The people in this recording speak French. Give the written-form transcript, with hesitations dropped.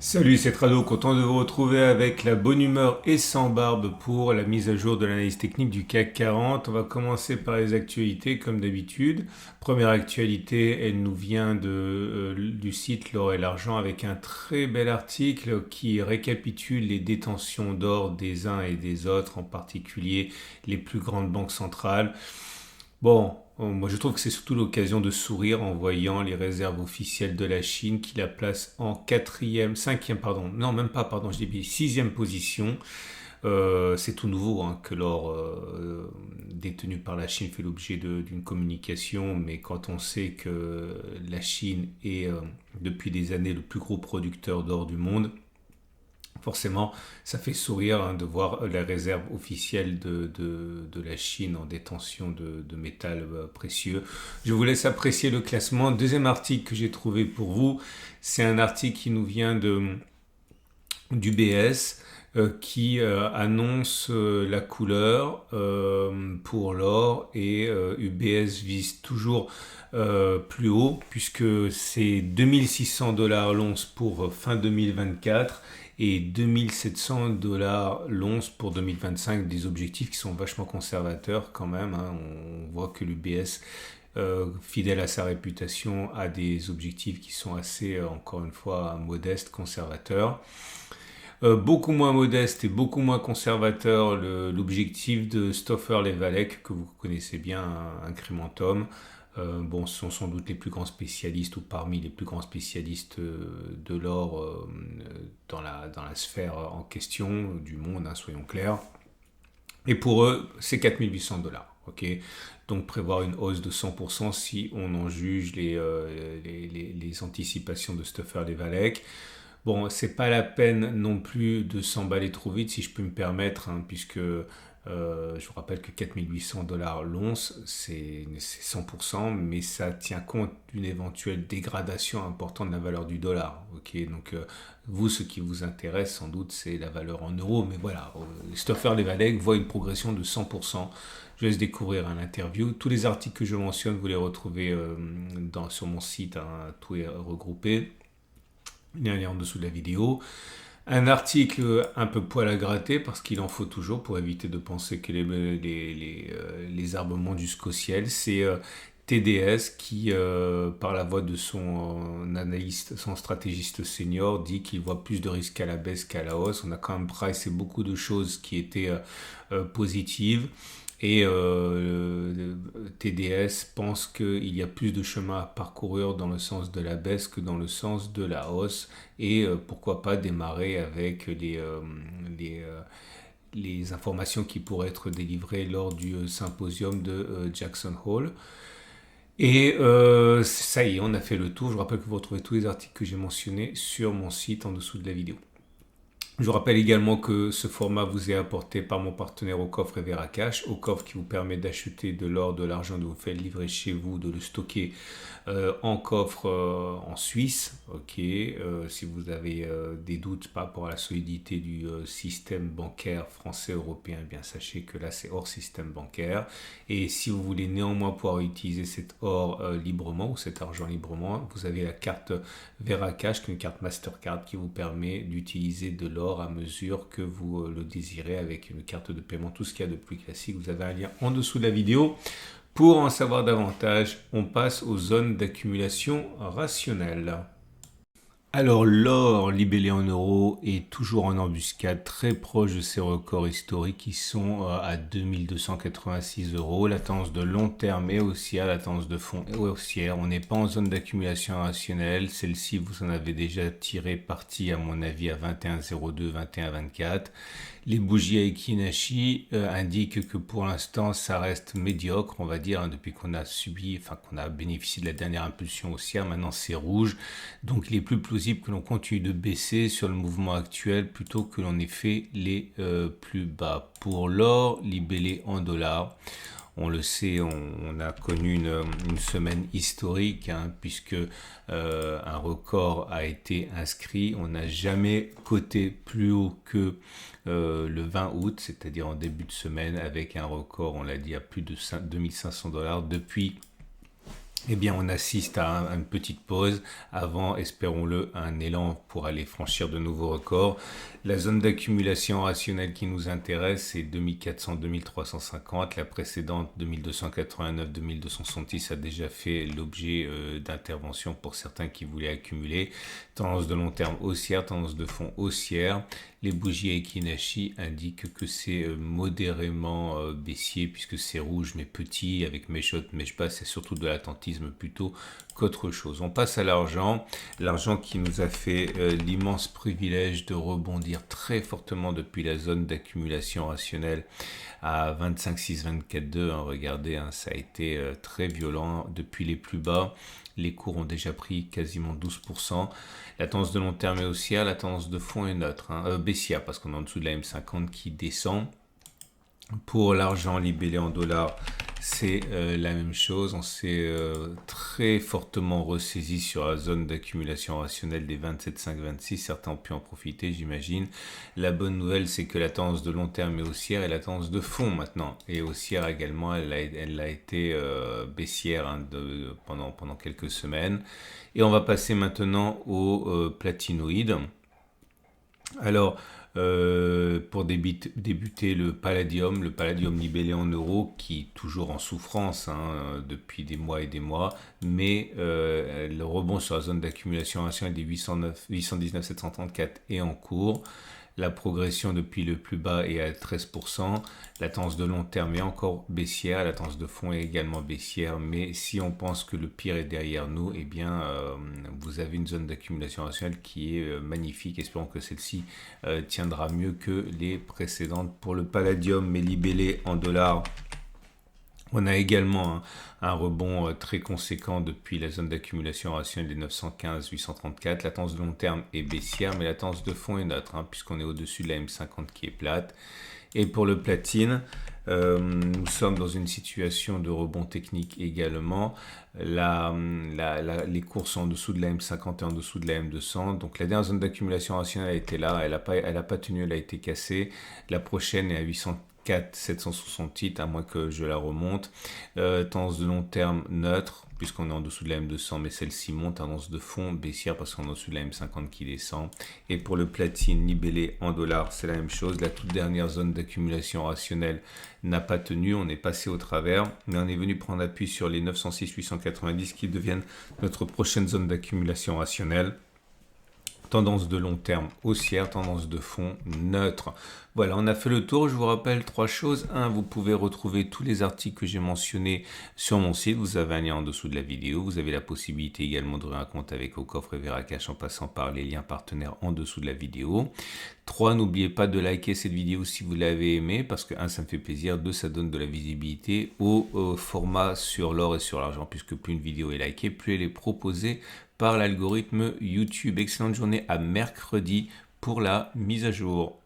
Salut, c'est Trado, content de vous retrouver avec la bonne humeur et sans barbe pour la mise à jour de l'analyse technique du CAC 40. On va commencer par les actualités comme d'habitude. Première actualité, elle nous vient du site L'Or et l'Argent avec un très bel article qui récapitule les détentions d'or des uns et des autres, en particulier les plus grandes banques centrales. Bon, moi je trouve que c'est surtout l'occasion de sourire en voyant les réserves officielles de la Chine qui la placent en quatrième, cinquième, pardon, non même pas, pardon, je dis bien sixième position. C'est tout nouveau hein, que l'or détenu par la Chine fait l'objet d'une communication, mais quand on sait que la Chine est depuis des années le plus gros producteur d'or du monde, forcément, ça fait sourire hein, de voir la réserve officielle de la Chine en détention de métal précieux. Je vous laisse apprécier le classement. Deuxième article que j'ai trouvé pour vous, c'est un article qui nous vient d'UBS qui annonce la couleur pour l'or et UBS vise toujours plus haut puisque c'est 2600 dollars l'once pour fin 2024 et 2700 dollars l'once pour 2025, des objectifs qui sont vachement conservateurs quand même. Hein. On voit que l'UBS, fidèle à sa réputation, a des objectifs qui sont assez, encore une fois, modestes, conservateurs. Beaucoup moins modeste et beaucoup moins conservateur l'objectif de Stoffer Levalek, que vous connaissez bien, un Incrementum. Bon, ce sont sans doute les plus grands spécialistes ou parmi les plus grands spécialistes de l'or dans la sphère en question du monde, hein, soyons clairs. Et pour eux, c'est 4800 dollars. Ok, donc prévoir une hausse de 100% si on en juge les anticipations de Stoffer Levalek. Bon, c'est pas la peine non plus de s'emballer trop vite, si je peux me permettre, hein, puisque je vous rappelle que 4800 dollars l'once, c'est 100%, mais ça tient compte d'une éventuelle dégradation importante de la valeur du dollar. Ok, donc vous, ce qui vous intéresse sans doute, c'est la valeur en euros, mais voilà, Stoffer Levalek voit une progression de 100%. Je laisse découvrir un interview. Tous les articles que je mentionne, vous les retrouvez sur mon site, hein, tout est regroupé. Il y a un lien en dessous de la vidéo. Un article un peu poil à gratter parce qu'il en faut toujours pour éviter de penser que les arbres montent jusqu'au ciel. C'est TDS qui, par la voix de son analyste, son stratégiste senior, dit qu'il voit plus de risques à la baisse qu'à la hausse. On a quand même pricé beaucoup de choses qui étaient positives. Et TDS pense qu'il y a plus de chemin à parcourir dans le sens de la baisse que dans le sens de la hausse. Et pourquoi pas démarrer avec les informations qui pourraient être délivrées lors du symposium de Jackson Hole. Et ça y est, on a fait le tour. Je vous rappelle que vous retrouvez tous les articles que j'ai mentionnés sur mon site en dessous de la vidéo. Je vous rappelle également que ce format vous est apporté par mon partenaire Aucoffre et Veracash. Aucoffre qui vous permet d'acheter de l'or, de l'argent, de vous faire livrer chez vous, de le stocker en coffre en Suisse. Ok, si vous avez des doutes par rapport à la solidité du système bancaire français européen, eh bien sachez que là c'est hors système bancaire. Et si vous voulez néanmoins pouvoir utiliser cet or librement ou cet argent librement, vous avez la carte Veracash, qui est une carte Mastercard qui vous permet d'utiliser de l'or à mesure que vous le désirez avec une carte de paiement, tout ce qu'il y a de plus classique. Vous avez un lien en dessous de la vidéo. Pour en savoir davantage, on passe aux zones d'accumulation rationnelle. Alors l'or libellé en euros est toujours en embuscade, très proche de ses records historiques qui sont à 2286 euros. La tendance de long terme est haussière, la tendance de fond est haussière. On n'est pas en zone d'accumulation rationnelle. Celle-ci, vous en avez déjà tiré parti à mon avis à 21,02, 21,24. Les bougies Aiki indiquent que pour l'instant ça reste médiocre, on va dire, hein, depuis qu'on a bénéficié de la dernière impulsion haussière. Maintenant c'est rouge, donc il est plus plausible que l'on continue de baisser sur le mouvement actuel plutôt que l'on ait fait les plus bas. Pour l'or libellé en dollars, on le sait, on a connu une semaine historique, hein, puisque un record a été inscrit. On n'a jamais coté plus haut que le 20 août, c'est-à-dire en début de semaine, avec un record, on l'a dit, à plus de 2500 dollars depuis Eh bien, on assiste à une petite pause avant, espérons-le, un élan pour aller franchir de nouveaux records. La zone d'accumulation rationnelle qui nous intéresse, c'est 2400-2350. La précédente, 2289-2266, a déjà fait l'objet d'interventions pour certains qui voulaient accumuler. Tendance de long terme haussière, tendance de fond haussière. Les bougies Ekinashi indiquent que c'est modérément baissier puisque c'est rouge mais petit avec mèche haute, mèche basse, c'est surtout de l'attentisme plutôt qu'autre chose. On passe à l'argent, l'argent qui nous a fait l'immense privilège de rebondir très fortement depuis la zone d'accumulation rationnelle à 25,6, 24,2. Regardez, ça a été très violent depuis les plus bas. Les cours ont déjà pris quasiment 12%. La tendance de long terme est haussière, la tendance de fond est neutre, baissière parce qu'on est en dessous de la M50 qui descend. Pour l'argent libellé en dollars, c'est la même chose. On s'est très fortement ressaisi sur la zone d'accumulation rationnelle des 27,5, 26. Certains ont pu en profiter, j'imagine. La bonne nouvelle, c'est que la tendance de long terme est haussière et la tendance de fond maintenant est haussière également. Elle a été baissière pendant quelques semaines. Et on va passer maintenant au platinoïde. Alors, pour débuter le palladium libellé en euros, qui est toujours en souffrance depuis des mois et des mois, mais le rebond sur la zone d'accumulation rationnelle des 819 734 est en cours. La progression depuis le plus bas est à 13%. La tendance de long terme est encore baissière. La tendance de fond est également baissière. Mais si on pense que le pire est derrière nous, eh bien, vous avez une zone d'accumulation rationnelle qui est magnifique. Espérons que celle-ci tiendra mieux que les précédentes. Pour le palladium, mais libellé en dollars, on a également un rebond très conséquent depuis la zone d'accumulation rationnelle des 915-834. La tendance de long terme est baissière, mais la tendance de fond est neutre, puisqu'on est au-dessus de la M50 qui est plate. Et pour le platine, nous sommes dans une situation de rebond technique également. Les cours sont en dessous de la M50 et en dessous de la M200. Donc la dernière zone d'accumulation rationnelle a été là, elle n'a pas tenu, elle a été cassée. La prochaine est à 804 768, à moins que je la remonte. Tendance de long terme neutre, puisqu'on est en dessous de la M200, mais celle-ci monte. Tendance de fond baissière parce qu'on est en dessous de la M50 qui descend. Et pour le platine libellé en dollars, c'est la même chose. La toute dernière zone d'accumulation rationnelle n'a pas tenu, on est passé au travers, mais on est venu prendre appui sur les 906 890 qui deviennent notre prochaine zone d'accumulation rationnelle. Tendance de long terme haussière, tendance de fond neutre. Voilà, on a fait le tour. Je vous rappelle 3 choses. 1, vous pouvez retrouver tous les articles que j'ai mentionnés sur mon site. Vous avez un lien en dessous de la vidéo. Vous avez la possibilité également d'ouvrir un compte avec Aucoffre et Veracash en passant par les liens partenaires en dessous de la vidéo. 3, n'oubliez pas de liker cette vidéo si vous l'avez aimée parce que 1, ça me fait plaisir. 2, ça donne de la visibilité au format sur l'or et sur l'argent puisque plus une vidéo est likée, plus elle est proposée par l'algorithme YouTube. Excellente journée à mercredi pour la mise à jour.